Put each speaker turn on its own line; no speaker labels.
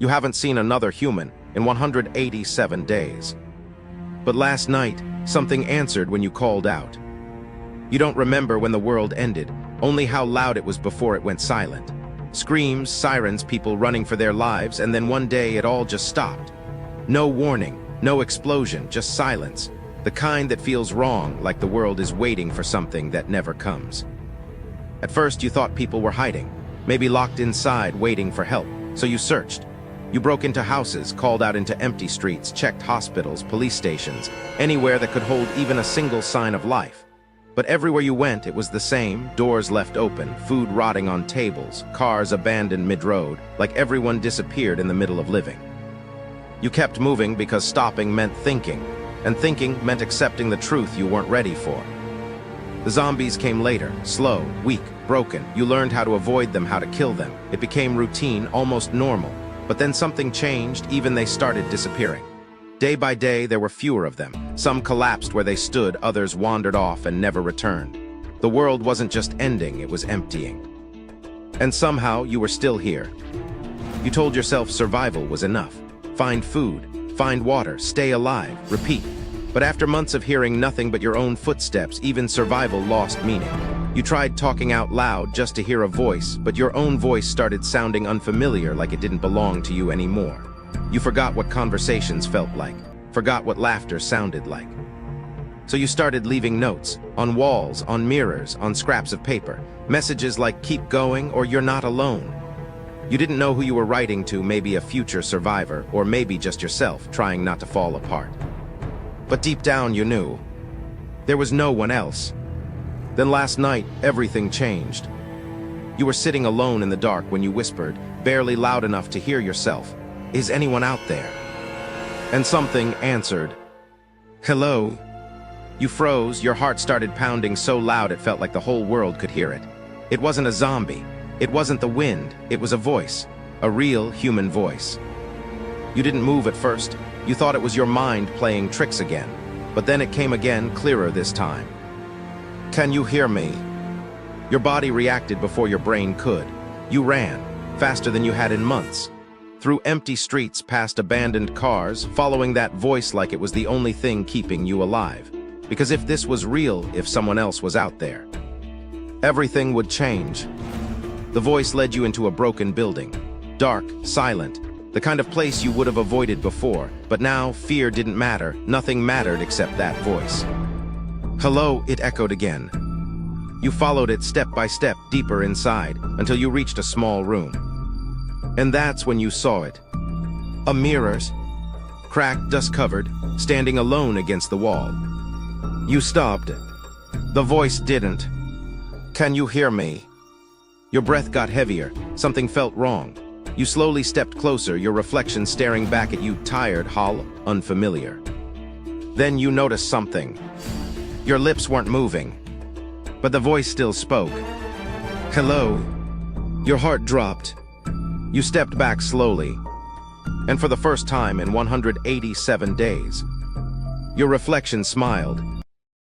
You haven't seen another human in 187 days. But last night, something answered when you called out. You don't remember when the world ended, only how loud it was before it went silent. Screams, sirens, people running for their lives, and then one day it all just stopped. No warning, no explosion, just silence. The kind that feels wrong, like the world is waiting for something that never comes. At first you thought people were hiding, maybe locked inside waiting for help, so you searched. You broke into houses, called out into empty streets, checked hospitals, police stations, anywhere that could hold even a single sign of life. But everywhere you went, it was the same, doors left open, food rotting on tables, cars abandoned mid-road, like everyone disappeared in the middle of living. You kept moving because stopping meant thinking, and thinking meant accepting the truth you weren't ready for. The zombies came later, slow, weak, broken. You learned how to avoid them, how to kill them. It became routine, almost normal. But then something changed, even they started disappearing. Day by day, there were fewer of them. Some collapsed where they stood, others wandered off and never returned. The world wasn't just ending, it was emptying. And somehow, you were still here. You told yourself survival was enough. Find food, find water, stay alive, repeat. But after months of hearing nothing but your own footsteps, even survival lost meaning. You tried talking out loud just to hear a voice, but your own voice started sounding unfamiliar, like it didn't belong to you anymore. You forgot what conversations felt like, forgot what laughter sounded like. So you started leaving notes, on walls, on mirrors, on scraps of paper, messages like keep going or you're not alone. You didn't know who you were writing to, maybe a future survivor, or maybe just yourself, trying not to fall apart. But deep down you knew. There was no one else. Then last night, everything changed. You were sitting alone in the dark when you whispered, barely loud enough to hear yourself, "Is anyone out there?" And something answered, "Hello." You froze, your heart started pounding so loud it felt like the whole world could hear it. It wasn't a zombie. It wasn't the wind. It was a voice. A real human voice. You didn't move at first. You thought it was your mind playing tricks again. But then it came again, clearer this time. "Can you hear me?" Your body reacted before your brain could. You ran, faster than you had in months. Through empty streets, past abandoned cars, following that voice like it was the only thing keeping you alive. Because if this was real, if someone else was out there, everything would change. The voice led you into a broken building. Dark, silent, the kind of place you would have avoided before. But now, fear didn't matter. Nothing mattered except that voice. "Hello," it echoed again. You followed it step by step, deeper inside, until you reached a small room. And that's when you saw it. A mirror, cracked, dust-covered, standing alone against the wall. You stopped. The voice didn't. "Can you hear me?" Your breath got heavier. Something felt wrong. You slowly stepped closer, your reflection staring back at you, tired, hollow, unfamiliar. Then you noticed something. Your lips weren't moving, but the voice still spoke. "Hello." Your heart dropped. You stepped back slowly, and for the first time in 187 days, your reflection smiled.